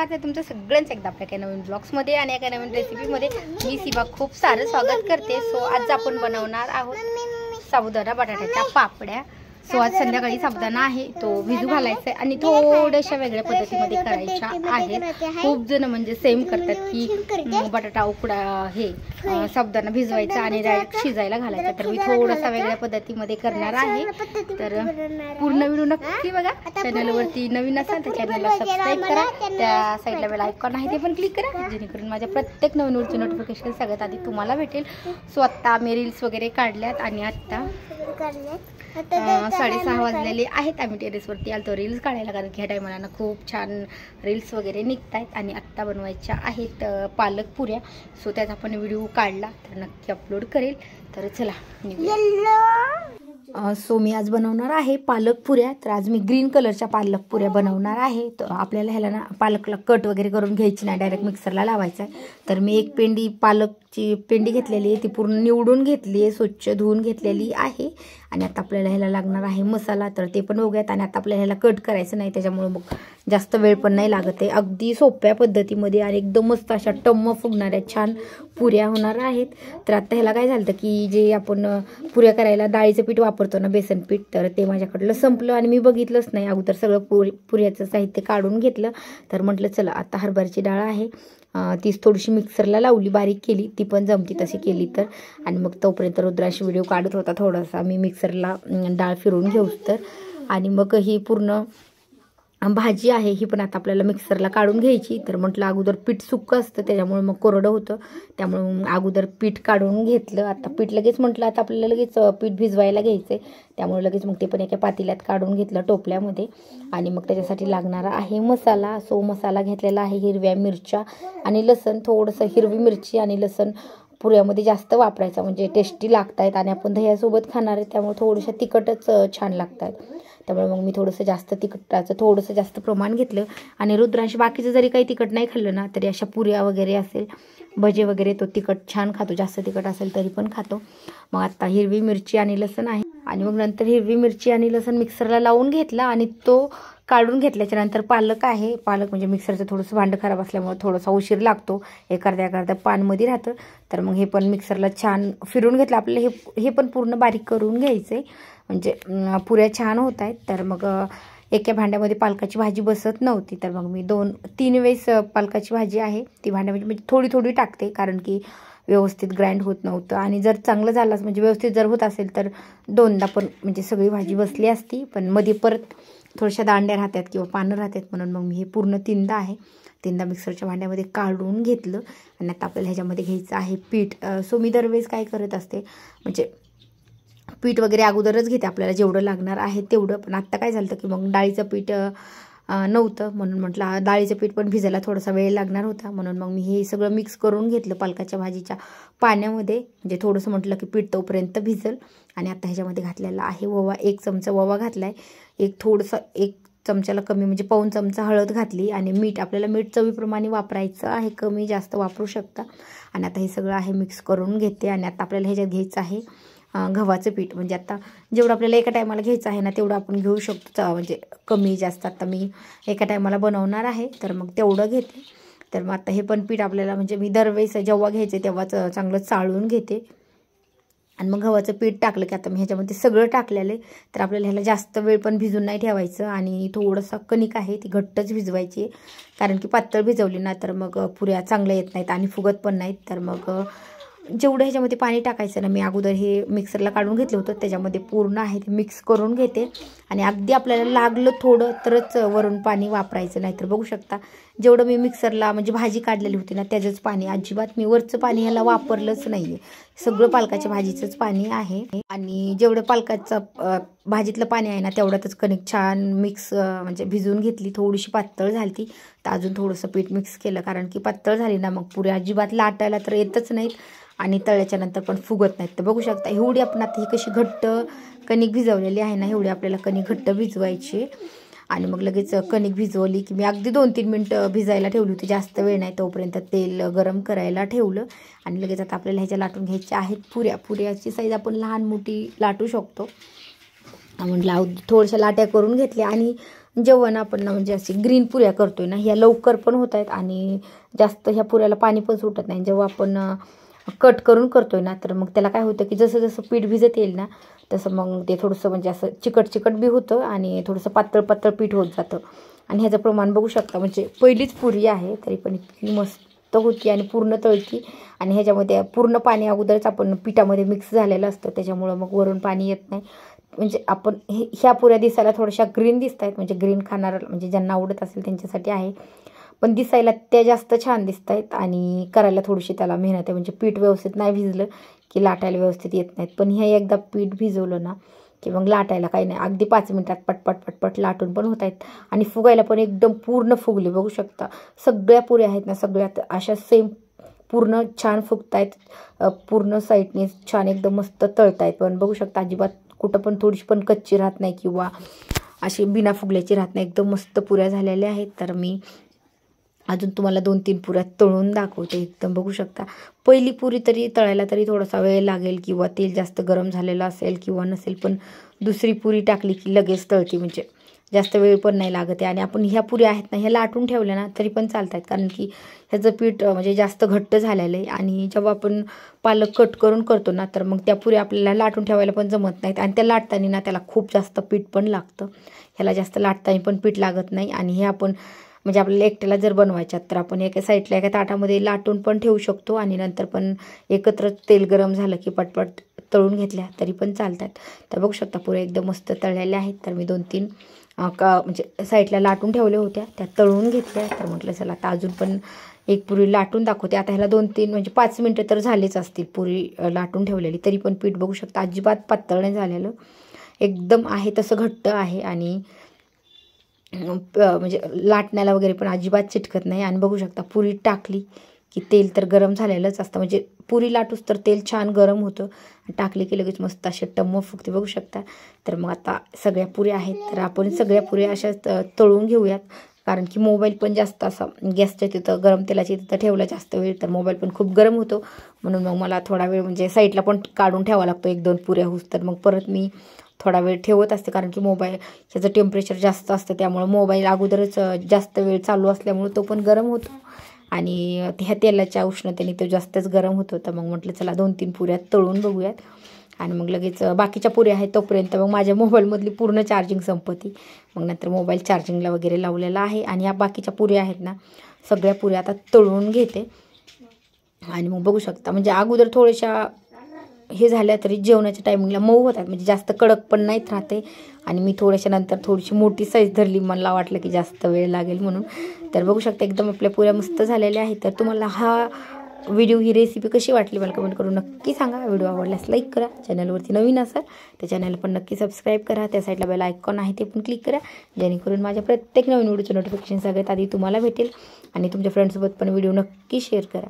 स्वागत आहे तुमचं सगळ्यांचं एकदा आपल्या काही नवीन ब्लॉग्समध्ये आणि एका नवीन रेसिपीमध्ये। मी शिवा खूप सारं स्वागत करते। सो आज आपण बनवणार आहोत साबुदाणा बटाट्याच्या पापड्या। सो आज संध्याकाळी साबुदाणा आहे तो भिजू घालायचा आहे आणि थोड्याशा वेगळ्या पद्धतीमध्ये करायच्या आहेत। खूप जण म्हणजे सेम करतात की बटाटा उकडा हे साबुदाणा भिजवायचा आणि डायरेक्ट शिजायला घालायचा, तर मी थोडासा वेगळ्या पद्धतीमध्ये करणार आहे। तर पूर्ण व्हिडिओ नक्की बघा। चॅनलवरती नवीन असाल तर चॅनलला सबस्क्राइब करा, त्या साईडला बेल आयकॉन आहे ते पण क्लिक करा जेणेकरून माझ्या प्रत्येक नवीन व्हिडिओची नोटिफिकेशन सगळ्यात आधी तुम्हाला भेटेल। सो आता मी रील्स वगैरे काढल्यात आणि आता 6:30 वाजलेले आहेत। आम्ही टेरेसवरती आलतो रील्स काढायला, कारण की ह्या टायमाला ना खूप छान रील्स वगैरे निघतायत आणि आत्ता बनवायच्या आहेत पालक पुऱ्या। सो त्याचा पण व्हिडिओ काढला तर नक्की अपलोड करेल। तर चला सो मी आज बनवणार आहे पालक पुऱ्या। तर आज मी ग्रीन कलरच्या पालक पुऱ्या बनवणार आहे। तर आपल्याला ह्याला ना पालकला कट वगैरे करून घ्यायची नाही, डायरेक्ट मिक्सरला लावायचं आहे। तर मी एक पेंडी पालकची पेंडी घेतलेली आहे, ती पूर्ण निवडून घेतली आहे, स्वच्छ धुवून घेतलेली आहे। आणि आता आपल्याला ह्याला लागणार आहे मसाला, तर ते पण बघूयात। आणि आता आपल्याला ह्याला कट करायचं नाही, त्याच्यामुळे मग जास्त वेळ पण नाही लागत आहे। अगदी सोप्या पद्धतीमध्ये आणि एकदम मस्त अशा टम्म फुगणाऱ्या छान पुऱ्या होणार आहेत। तर आता ह्याला काय झालं की जे आपण पुऱ्या करायला डाळीचं पीठ वापरतो ना, बेसन पीठ, तर ते माझ्याकडलं संपलं आणि मी बघितलंच नाही अगोदर, सगळं पुऱ्याचं साहित्य काढून घेतलं। तर म्हटलं चला आता हरभऱ्याची डाळ आहे तीच थोडीशी मिक्सरला लावली, बारीक केली, ती पण जमती तशी केली तर। आणि मग तोपर्यंत रुद्रांश व्हिडिओ काढत होता थोडासा, मी मिक्सरला डाळ फिरून घेऊस तर। आणि मग ही पूर्ण भाजी आहे ही पण आता आपल्याला मिक्सरला काढून घ्यायची। तर म्हटलं अगोदर पीठ सुक्क असतं त्याच्यामुळे मग कोरडं होतं, त्यामुळे अगोदर पीठ काढून घेतलं। आता पीठ लगेच म्हटलं आता आपल्याला लगेच पीठ भिजवायला घ्यायचं आहे, त्यामुळे लगेच मग ते पण एका पातेल्यात काढून घेतलं टोपल्यामध्ये। आणि मग त्याच्यासाठी लागणारा आहे मसाला। सो मसाला घेतलेला आहे हिरव्या मिरच्या आणि लसण, थोडंसं हिरवी मिरची आणि लसण पुऱ्यामध्ये जास्त वापरायचा म्हणजे टेस्टी लागतायत आणि आपण दह्यासोबत खाणार आहे, त्यामुळे थोडंसं तिखटच छान लागतात। त्यामुळे मग मी थोडंसं जास्त तिखटाचं थोडंसं जास्त प्रमाण घेतलं। आणि रुद्रांश बाकीचं जरी काही तिखट नाही खाल्लं ना तरी अशा पुऱ्या वगैरे असेल, भजे वगैरे, तो तिखट छान खातो, जास्त तिखट असेल तरी पण खातो। मग आता हिरवी मिरची आणि लसण आहे आणि मग नंतर हिरवी मिरची आणि लसण मिक्सरला लावून घेतला आणि तो काढून घेतल्याच्या नंतर पालक आहे, पालक म्हणजे मिक्सरचं थोडंसं भांडं खराब असल्यामुळे थोडासा उशीर लागतो, एखाद्या पानमध्ये राहतं। तर मग हे पण मिक्सरला छान फिरून घेतलं। आपल्याला हे पण पूर्ण बारीक करून घ्यायचं आहे म्हणजे पुऱ्या छान होत आहेत। तर मग एका भांड्यामध्ये पालकाची भाजी बसत नव्हती, तर मग मी 2-3 वेळेस पालकाची भाजी आहे ती भांड्यामध्ये म्हणजे थोडी थोडी टाकते, कारण की व्यवस्थित ग्राइंड होत नव्हतं। आणि जर चांगलं झालं म्हणजे व्यवस्थित जर होत असेल तर 2दा पण म्हणजे सगळी भाजी बसली असती, पण मध्ये परत थोड्याशा दांड्या राहतात किंवा पानं राहतात, म्हणून मग मी हे पूर्ण 3दा आहे 3दा मिक्सरच्या भांड्यामध्ये काढून घेतलं। आणि आता आपल्याला ह्याच्यामध्ये घ्यायचं आहे पीठ। सो मी दरवेळेस काय करत असते म्हणजे पीठ वगैरे अगोदरच घेते, आपल्याला जेवढं लागणार आहे तेवढं। पण आत्ता काय झालं की मग डाळीचं पीठ नव्हतं, म्हणून म्हटलं डाळीचं पीठ पण भिजायला थोडासा वेळ लागणार होता, म्हणून मग मी हे सगळं मिक्स करून घेतलं पालकाच्या भाजीच्या पाण्यामध्ये, म्हणजे थोडंसं म्हटलं की पीठ तोपर्यंत भिजल। आणि आता ह्याच्यामध्ये घातलेला आहे ओवा, 1 चमचा ओवा घातला आहे, एक चमच्याला कमी म्हणजे पाऊण चमचा हळद घातली आणि मीठ, आपल्याला मीठ चवीप्रमाणे वापरायचं आहे, कमी जास्त वापरू शकता। आणि आता हे सगळं आहे मिक्स करून घेते। आणि आता आपल्याला ह्याच्यात घ्यायचं आहे गव्हाचं पीठ, म्हणजे आता जेवढं आपल्याला एका टायमाला घ्यायचं आहे ना तेवढं आपण घेऊ शकतो, म्हणजे कमी जास्त आता मी एका टायमाला बनवणार आहे तर मग तेवढं घेते। तर मग आता हे पण पीठ आपल्याला म्हणजे मी दरवेळेस जेव्हा घ्यायचे तेव्हाच चांगलं चाळून घेते। आणि मग गव्हाचं पीठ टाकलं की आता मी ह्याच्यामध्ये सगळं टाकलेलं आहे, तर आपल्याला ह्याला जास्त वेळ पण भिजून नाही ठेवायचं। आणि थोडंसं कणिक आहे ती घट्टच भिजवायची, कारण की पातळ भिजवली ना तर मग पुऱ्या चांगल्या येत नाहीत आणि फुगत पण नाहीत। तर मग जेवढं ह्याच्यामध्ये पाणी टाकायचं ना, मी अगोदर हे मिक्सरला काढून घेतलं होतं त्याच्यामध्ये पूर्ण आहे ते मिक्स करून घेते। आणि अगदी आपल्याला लागलं थोडं तरच वरून पाणी वापरायचं, नाहीतर बघू शकता जेवढं मी मिक्सरला म्हणजे भाजी काढलेली होती ना त्याचंच पाणी, अजिबात मी वरचं पाणी ह्याला वापरलंच नाही आहे, सगळं पालकाच्या भाजीचंच पाणी आहे। आणि जेवढं पालकाचं भाजीतलं पाणी आहे ना तेवढ्यातच कणिक छान मिक्स म्हणजे भिजून घेतली, थोडीशी पातळ झाली ती, तर अजून थोडंसं पीठ मिक्स केलं, कारण की पातळ झाली ना मग पुऱ्या अजिबात लाटायला तर येतच नाहीत आणि तळल्याच्या नंतर पण फुगत नाहीत। तर बघू शकता एवढी आपण आता ही कशी घट्ट कणिक भिजवलेली आहे ना, एवढी आपल्याला कणिक घट्ट भिजवायची। आणि मग लगेच कणिक भिजवली की मी अगदी 2-3 मिनटं भिजायला ठेवली होती, जास्त वेळ नाही, तोपर्यंत तेल गरम करायला ठेवलं। आणि लगेच आता आपल्याला ह्याच्या लाटून घ्यायच्या आहेत पुऱ्या। पुऱ्याची साईज आपण लहान मोठी लाटू शकतो, म्हटलं थोड्याशा लाट्या करून घेतल्या। आणि जेव्हा ना आपण ना म्हणजे अशी ग्रीन पुऱ्या करतोय ना, ह्या लवकर पण होत आहेत आणि जास्त ह्या पुऱ्याला पाणी पण सुटत नाही. जेव्हा आपण कट करून करतोय ना, तर मग त्याला काय होतं की जसं जसं पीठ भिजत येईल ना, तसं मग ते थोडंसं म्हणजे असं चिकट चिकट बी होतं आणि थोडंसं पातळ पातळ पीठ होत जातं. आणि ह्याचं प्रमाण बघू शकता, म्हणजे पहिलीच पुरी आहे तरी पण इतकी मस्त होती आणि पूर्ण तळती. आणि ह्याच्यामध्ये पूर्ण पाणी अगोदरच आपण पिठामध्ये मिक्स झालेलं असतं, त्याच्यामुळं मग वरून पाणी येत नाही. म्हणजे आपण ह्या पुऱ्या दिसायला थोड्याशा ग्रीन दिसत आहेत, म्हणजे ग्रीन खाणार म्हणजे ज्यांना आवडत असेल त्यांच्यासाठी आहे. पण दिसायला त्या जास्त छान दिसत आहेत आणि करायला थोडीशी त्याला मेहनत आहे. म्हणजे पीठ व्यवस्थित नाही भिजलं की लाटायला व्यवस्थित येत नाहीत. पण हे एकदा पीठ भिजवलं ना की मग लाटायला काही नाही, अगदी 5 मिनिटात पटपट पटपट लाटून पण होत आहेत. आणि फुगायला पण एकदम पूर्ण फुगले. बघू शकता सगळ्या पुऱ्या आहेत ना, सगळ्यात अशा सेम पूर्ण छान फुगतायत. पूर्ण साईडने छान एकदम मस्त तळतायत. पण बघू शकता अजिबात कुठं पण थोडीशी पण कच्ची राहत नाही किंवा अशी बिना फुगल्याची राहत नाही. एकदम मस्त पुऱ्या झालेल्या आहेत. तर मी अजून तुम्हाला 2-3 पुऱ्या तळून दाखवते. एकदम बघू शकता पहिली पुरी तरी तळायला तरी थोडासा वेळ लागेल किंवा तेल जास्त गरम झालेलं असेल किंवा नसेल, पण दुसरी पुरी टाकली की लगेच तळती, म्हणजे जास्त वेळ पण नाही लागत आहे. आणि आपण ह्या पुऱ्या आहेत ना, ह्या लाटून ठेवल्या ना तरी पण चालत आहेत, कारण की ह्याचं पीठ म्हणजे जास्त घट्ट झालेलं आहे. आणि जेव्हा आपण पालक कट करून करतो ना, तर मग त्या पुऱ्या आपल्याला लाटून ठेवायला पण जमत नाहीत. आणि त्या लाटताना ना त्याला खूप जास्त पीठ पण लागतं. ह्याला जास्त लाटताना पण पीठ लागत नाही. आणि हे आपण म्हणजे आपल्याला एकट्याला जर बनवायच्यात तर आपण एका साईडला एका ताटामध्ये लाटून पण ठेवू शकतो आणि नंतर पण एकत्र तेल गरम झालं की पटपट तळून घेतल्या तरी पण चालतात. तर बघू शकता पुऱ्या एकदम मस्त तळलेल्या आहेत. तर मी 2-3 म्हणजे साईडला लाटून ठेवल्या होत्या, त्या तळून घेतल्या. तर म्हटलं चला आता अजून पण एक पुरी लाटून दाखवते. आता ह्याला 2-3 म्हणजे 5 मिनटं तर झालीच असतील पुरी लाटून ठेवलेली. तरी पण पीठ बघू शकता अजिबात पातळ नाही झालेलं, एकदम आहे तसं घट्ट आहे. आणि म्हणजे लाटण्याला वगैरे पण अजिबात चिटकत नाही. आणि बघू शकता पुरी टाकली की तेल तर गरम झालेलंच असतं, म्हणजे पुरी लाटूस तर तेल छान गरम होतं, टाकली की लगेच मस्त असे टम्म फुगते. बघू शकता. तर मग आता सगळ्या पुऱ्या आहेत, तर आपण सगळ्या पुऱ्या अशा तळून घेऊयात. कारण की मोबाईल पण जास्त असा गॅसच्या तिथं गरम तेलाच्या तिथं ठेवला जास्त वेळ तर मोबाईल पण खूप गरम होतो. म्हणून मग मला थोडा वेळ म्हणजे साईडला पण काढून ठेवावा लागतो 1-2 पुऱ्या होऊस तर मग परत मी थोडा वेळ ठेवत असते. कारण की मोबाईल ह्याचं टेम्परेचर जास्त असतं, त्यामुळं मोबाईल अगोदरच जास्त वेळ चालू असल्यामुळे तो पण गरम होतो आणि ह्या तेलाच्या उष्णतेने तो जास्तच गरम होतो. तर मग म्हटलं चला 2-3 पुऱ्या तळून बघूयात आणि मग लगेच बाकीच्या पुऱ्या आहेत तोपर्यंत मग माझ्या मोबाईलमधली पूर्ण चार्जिंग संपती. मग नंतर मोबाईल चार्जिंगला वगैरे लावलेला आहे. आणि ह्या बाकीच्या पुऱ्या आहेत ना, सगळ्या पुऱ्या आता तळून घेते. आणि मग बघू शकता म्हणजे अगोदर थोड्याशा हे झाल्या तरी जेवणाच्या टायमिंगला मऊ होतात, म्हणजे जास्त कडक पण नाहीत राहते. आणि मी थोड्याशा नंतर थोडीशी मोठी साईज धरली, मला वाटलं की जास्त वेळ लागेल म्हणून. तर बघू शकता एकदम आपल्या पुऱ्या मस्त झालेल्या आहेत. तर तुम्हाला हा व्हिडिओ ही रेसिपी कशी वाटली मला कमेंट करून नक्की सांगा. व्हिडिओ आवडल्यास लाईक करा, चॅनलवरती नवीन असाल तर चॅनल पण नक्की सबस्क्राईब करा. त्या साईडला बेल आयकॉन आहे ते पण क्लिक करा, जेणेकरून माझ्या प्रत्येक नवीन व्हिडिओचं नोटिफिकेशन सगळ्यात आधी तुम्हाला भेटेल. आणि तुमच्या फ्रेंड्ससोबत पण व्हिडिओ नक्की शेअर करा.